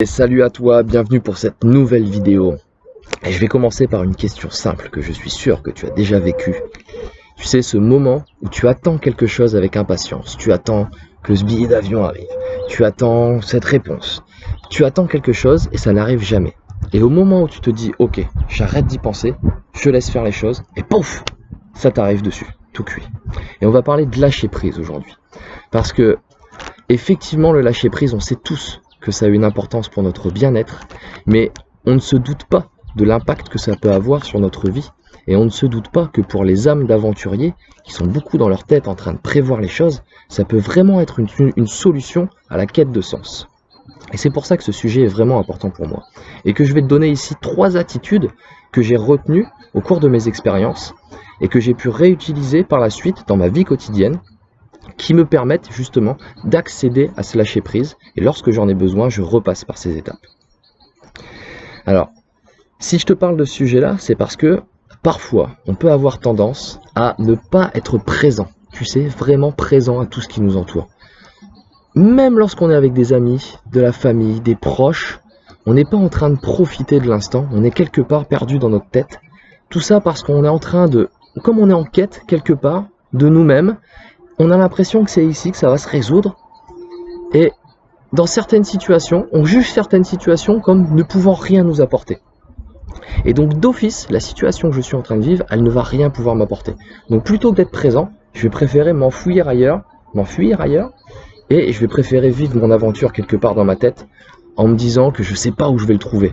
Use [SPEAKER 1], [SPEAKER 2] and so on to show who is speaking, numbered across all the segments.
[SPEAKER 1] Et salut à toi, bienvenue pour cette nouvelle vidéo. Et je vais commencer par une question simple que je suis sûr que tu as déjà vécu. Tu sais, ce moment où tu attends quelque chose avec impatience, tu attends que ce billet d'avion arrive, tu attends cette réponse, tu attends quelque chose et ça n'arrive jamais. Et au moment où tu te dis, ok, j'arrête d'y penser, je laisse faire les choses, et pouf, ça t'arrive dessus, tout cuit. Et on va parler de lâcher prise aujourd'hui. Parce que, effectivement, le lâcher prise, on sait tous que ça a une importance pour notre bien-être, mais on ne se doute pas de l'impact que ça peut avoir sur notre vie, et on ne se doute pas que pour les âmes d'aventuriers, qui sont beaucoup dans leur tête en train de prévoir les choses, ça peut vraiment être une solution à la quête de sens. Et c'est pour ça que ce sujet est vraiment important pour moi, et que je vais te donner ici 3 attitudes que j'ai retenues au cours de mes expériences, et que j'ai pu réutiliser par la suite dans ma vie quotidienne, qui me permettent justement d'accéder à ce lâcher prise, et lorsque j'en ai besoin, je repasse par ces étapes. Alors, si je te parle de ce sujet-là, c'est parce que parfois, on peut avoir tendance à ne pas être présent, tu sais, vraiment présent à tout ce qui nous entoure. Même lorsqu'on est avec des amis, de la famille, des proches, on n'est pas en train de profiter de l'instant, on est quelque part perdu dans notre tête. Tout ça parce qu'on est en train de, comme on est en quête quelque part de nous-mêmes, on a l'impression que c'est ici que ça va se résoudre, et dans certaines situations, on juge certaines situations comme ne pouvant rien nous apporter. Et donc d'office, la situation que je suis en train de vivre, elle ne va rien pouvoir m'apporter. Donc plutôt que d'être présent, je vais préférer m'enfuir ailleurs, et je vais préférer vivre mon aventure quelque part dans ma tête, en me disant que je ne sais pas où je vais le trouver.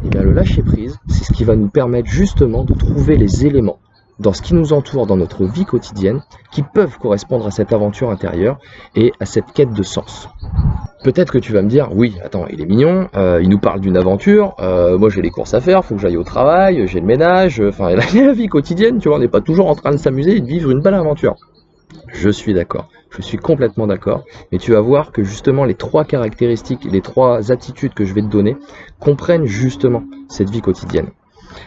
[SPEAKER 1] Et bien le lâcher prise, c'est ce qui va nous permettre justement de trouver les éléments dans ce qui nous entoure dans notre vie quotidienne, qui peuvent correspondre à cette aventure intérieure et à cette quête de sens. Peut-être que tu vas me dire, oui, attends, il est mignon, il nous parle d'une aventure, moi j'ai les courses à faire, faut que j'aille au travail, j'ai le ménage, enfin il y a la vie quotidienne, tu vois, on n'est pas toujours en train de s'amuser et de vivre une belle aventure. Je suis d'accord, je suis complètement d'accord, mais tu vas voir que justement les 3 caractéristiques, les 3 attitudes que je vais te donner comprennent justement cette vie quotidienne.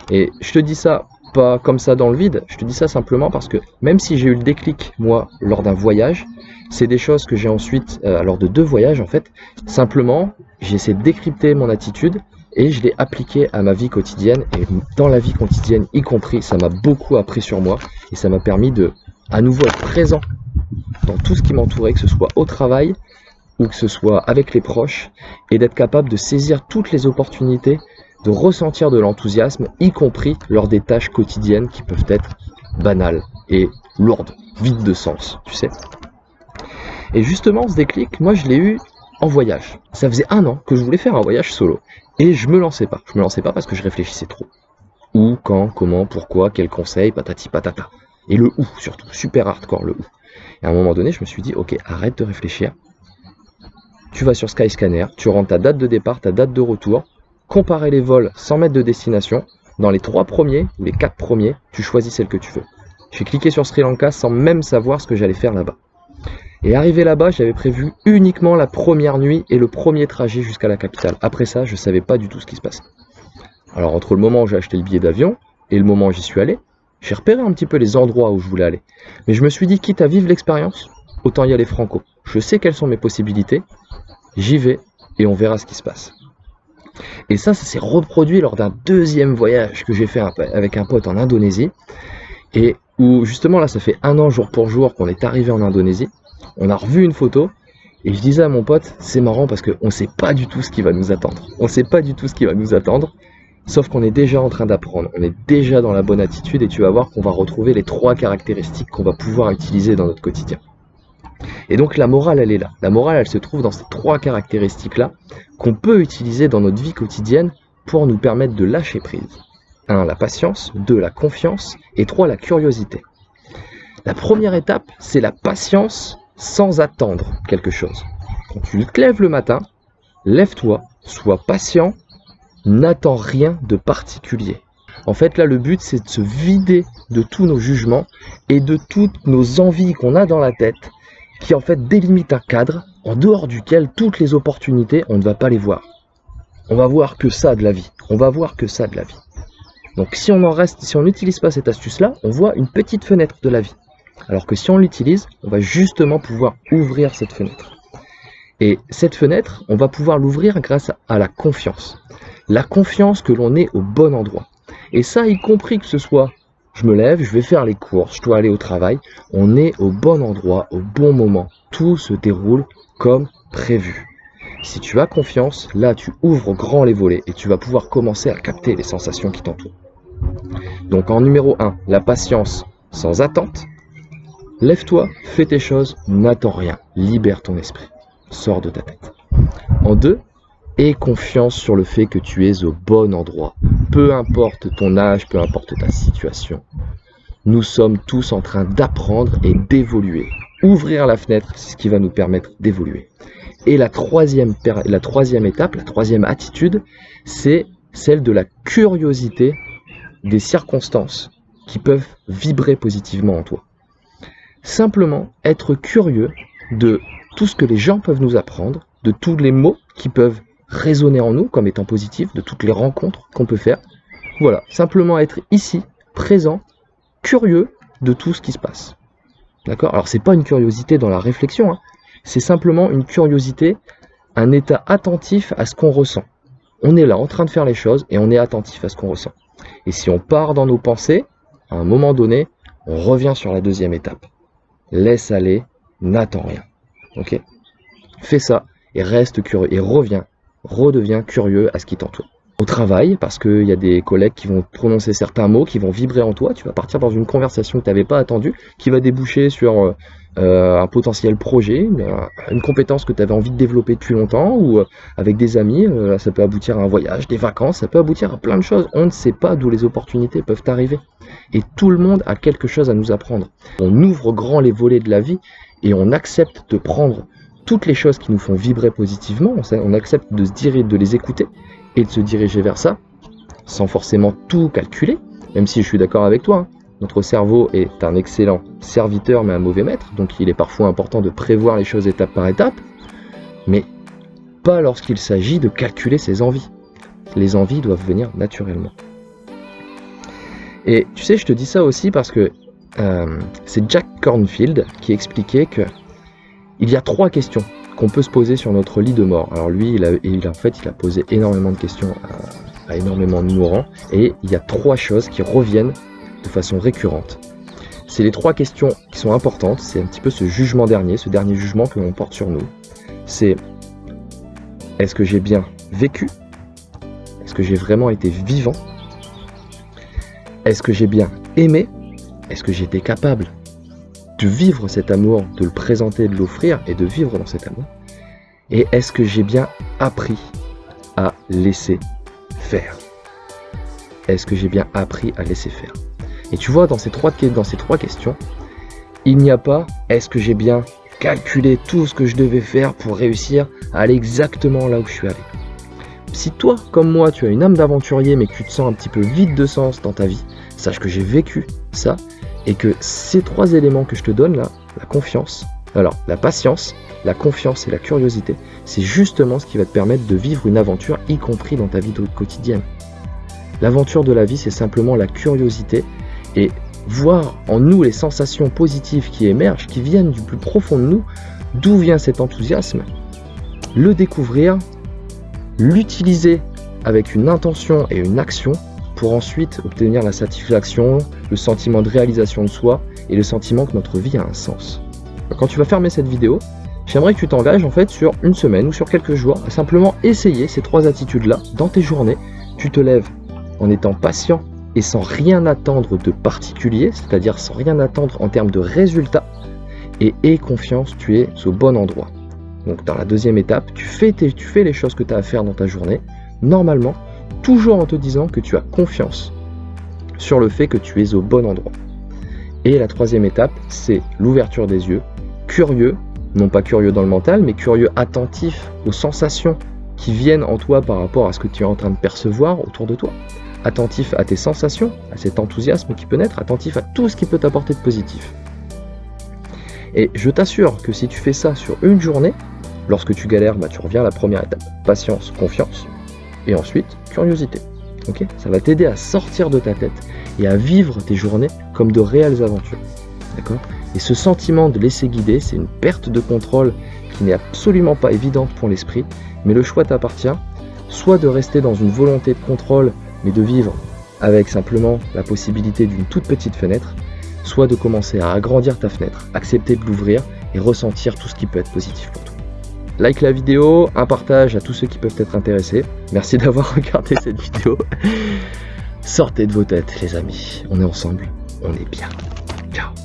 [SPEAKER 1] Et je te dis ça pas comme ça dans le vide, je te dis ça simplement parce que même si j'ai eu le déclic moi lors d'un voyage, c'est des choses que j'ai ensuite, lors de 2 voyages en fait, simplement j'ai essayé de décrypter mon attitude et je l'ai appliquée à ma vie quotidienne, et dans la vie quotidienne y compris, ça m'a beaucoup appris sur moi et ça m'a permis de à nouveau être présent dans tout ce qui m'entourait, que ce soit au travail ou que ce soit avec les proches, et d'être capable de saisir toutes les opportunités, de ressentir de l'enthousiasme, y compris lors des tâches quotidiennes qui peuvent être banales et lourdes, vides de sens, tu sais. Et justement, ce déclic, moi je l'ai eu en voyage. Ça faisait 1 an que je voulais faire un voyage solo, et je me lançais pas. Je me lançais pas parce que je réfléchissais trop. Où, quand, comment, pourquoi, quel conseil, patati patata. Et le où surtout, super hardcore le où. Et à un moment donné, je me suis dit, ok, arrête de réfléchir. Tu vas sur Skyscanner, tu rentres ta date de départ, ta date de retour, comparer les vols sans mettre de destination. Dans les 3 premiers ou les 4 premiers, tu choisis celle que tu veux. J'ai cliqué sur Sri Lanka sans même savoir ce que j'allais faire là-bas. Et arrivé là-bas, j'avais prévu uniquement la première nuit et le premier trajet jusqu'à la capitale. Après ça, je ne savais pas du tout ce qui se passait. Alors entre le moment où j'ai acheté le billet d'avion et le moment où j'y suis allé, j'ai repéré un petit peu les endroits où je voulais aller. Mais je me suis dit, quitte à vivre l'expérience, autant y aller franco. Je sais quelles sont mes possibilités, j'y vais et on verra ce qui se passe. Et ça s'est reproduit lors d'un 2e voyage que j'ai fait avec un pote en Indonésie, et où justement là ça fait 1 an jour pour jour qu'on est arrivé en Indonésie. On a revu une photo et je disais à mon pote, c'est marrant parce qu'on ne sait pas du tout ce qui va nous attendre. On ne sait pas du tout ce qui va nous attendre, sauf qu'on est déjà en train d'apprendre, on est déjà dans la bonne attitude, et tu vas voir qu'on va retrouver les 3 caractéristiques qu'on va pouvoir utiliser dans notre quotidien. Et donc la morale, elle est là. La morale, elle se trouve dans ces 3 caractéristiques-là qu'on peut utiliser dans notre vie quotidienne pour nous permettre de lâcher prise. 1, la patience, 2, la confiance, et 3, la curiosité. La première étape, c'est la patience sans attendre quelque chose. Quand tu te lèves le matin, lève-toi, sois patient, n'attends rien de particulier. En fait, là, le but, c'est de se vider de tous nos jugements et de toutes nos envies qu'on a dans la tête, qui en fait délimitent un cadre en dehors duquel toutes les opportunités, on ne va pas les voir. On va voir que ça de la vie. On va voir que ça de la vie. Donc si on n'utilise pas cette astuce-là, on voit une petite fenêtre de la vie. Alors que si on l'utilise, on va justement pouvoir ouvrir cette fenêtre. Et cette fenêtre, on va pouvoir l'ouvrir grâce à la confiance. La confiance que l'on est au bon endroit. Et ça, y compris que ce soit, je me lève, je vais faire les courses, je dois aller au travail, on est au bon endroit, au bon moment. Tout se déroule comme prévu. Si tu as confiance, là tu ouvres grand les volets et tu vas pouvoir commencer à capter les sensations qui t'entourent. Donc en numéro 1, la patience sans attente. Lève-toi, fais tes choses, n'attends rien, libère ton esprit, sors de ta tête. En 2, aie confiance sur le fait que tu es au bon endroit. Peu importe ton âge, peu importe ta situation. Nous sommes tous en train d'apprendre et d'évoluer. Ouvrir la fenêtre, c'est ce qui va nous permettre d'évoluer. Et la troisième étape, la troisième attitude, c'est celle de la curiosité des circonstances qui peuvent vibrer positivement en toi. Simplement être curieux de tout ce que les gens peuvent nous apprendre, de tous les mots qui peuvent résonner en nous comme étant positifs, de toutes les rencontres qu'on peut faire. Voilà, simplement être ici, présent, curieux de tout ce qui se passe. D'accord ? Alors c'est pas une curiosité dans la réflexion, hein. C'est simplement une curiosité, un état attentif à ce qu'on ressent. On est là en train de faire les choses et on est attentif à ce qu'on ressent. Et si on part dans nos pensées, à un moment donné, on revient sur la deuxième étape. Laisse aller, n'attends rien. Ok ? Fais ça et reste curieux et redeviens curieux à ce qui t'entoure. Au travail, parce qu'il y a des collègues qui vont prononcer certains mots, qui vont vibrer en toi, tu vas partir dans une conversation que tu n'avais pas attendue, qui va déboucher sur un potentiel projet, une compétence que tu avais envie de développer depuis longtemps, ou avec des amis, ça peut aboutir à un voyage, des vacances, ça peut aboutir à plein de choses. On ne sait pas d'où les opportunités peuvent arriver. Et tout le monde a quelque chose à nous apprendre. On ouvre grand les volets de la vie et on accepte de prendre toutes les choses qui nous font vibrer positivement, on accepte de les écouter et de se diriger vers ça, sans forcément tout calculer, même si je suis d'accord avec toi, hein. Notre cerveau est un excellent serviteur mais un mauvais maître, donc il est parfois important de prévoir les choses étape par étape, mais pas lorsqu'il s'agit de calculer ses envies. Les envies doivent venir naturellement. Et tu sais, je te dis ça aussi parce que c'est Jack Kornfield qui expliquait que il y a 3 questions qu'on peut se poser sur notre lit de mort. Alors lui, il a posé énormément de questions à énormément de mourants, et il y a 3 choses qui reviennent de façon récurrente. C'est les 3 questions qui sont importantes, c'est un petit peu ce dernier jugement que l'on porte sur nous. C'est: est-ce que j'ai bien vécu ? Est-ce que j'ai vraiment été vivant ? Est-ce que j'ai bien aimé ? Est-ce que j'étais capable de vivre cet amour, de le présenter, de l'offrir et de vivre dans cet amour? Et est-ce que j'ai bien appris à laisser faire? Est-ce que j'ai bien appris à laisser faire? Et tu vois, dans ces trois questions, il n'y a pas « est-ce que j'ai bien calculé tout ce que je devais faire pour réussir à aller exactement là où je suis allé ?» Si toi, comme moi, tu as une âme d'aventurier mais que tu te sens un petit peu vide de sens dans ta vie, sache que j'ai vécu ça et que ces 3 éléments que je te donne là, la confiance, alors la patience, la confiance et la curiosité, c'est justement ce qui va te permettre de vivre une aventure, y compris dans ta vie quotidienne. L'aventure de la vie, c'est simplement la curiosité et voir en nous les sensations positives qui émergent, qui viennent du plus profond de nous, d'où vient cet enthousiasme, le découvrir, l'utiliser avec une intention et une action pour ensuite obtenir la satisfaction, le sentiment de réalisation de soi et le sentiment que notre vie a un sens. Quand tu vas fermer cette vidéo, j'aimerais que tu t'engages en fait sur une semaine ou sur quelques jours à simplement essayer ces 3 attitudes-là dans tes journées. Tu te lèves en étant patient et sans rien attendre de particulier, c'est-à-dire sans rien attendre en termes de résultats, et aie confiance, tu es au bon endroit. Donc dans la deuxième étape, tu fais les choses que tu as à faire dans ta journée, normalement, toujours en te disant que tu as confiance sur le fait que tu es au bon endroit. Et la troisième étape, c'est l'ouverture des yeux, curieux, non pas curieux dans le mental, mais curieux attentif aux sensations qui viennent en toi par rapport à ce que tu es en train de percevoir autour de toi. Attentif à tes sensations, à cet enthousiasme qui peut naître, attentif à tout ce qui peut t'apporter de positif. Et je t'assure que si tu fais ça sur une journée, lorsque tu galères, tu reviens à la première étape. Patience, confiance, et ensuite curiosité. Okay ? Ça va t'aider à sortir de ta tête et à vivre tes journées comme de réelles aventures. d'accord? Et ce sentiment de laisser guider, c'est une perte de contrôle qui n'est absolument pas évidente pour l'esprit, mais le choix t'appartient, soit de rester dans une volonté de contrôle, mais de vivre avec simplement la possibilité d'une toute petite fenêtre, soit de commencer à agrandir ta fenêtre, accepter de l'ouvrir et ressentir tout ce qui peut être positif pour toi. Like la vidéo, un partage à tous ceux qui peuvent être intéressés. Merci d'avoir regardé cette vidéo. Sortez de vos têtes les amis, on est ensemble, on est bien. Ciao.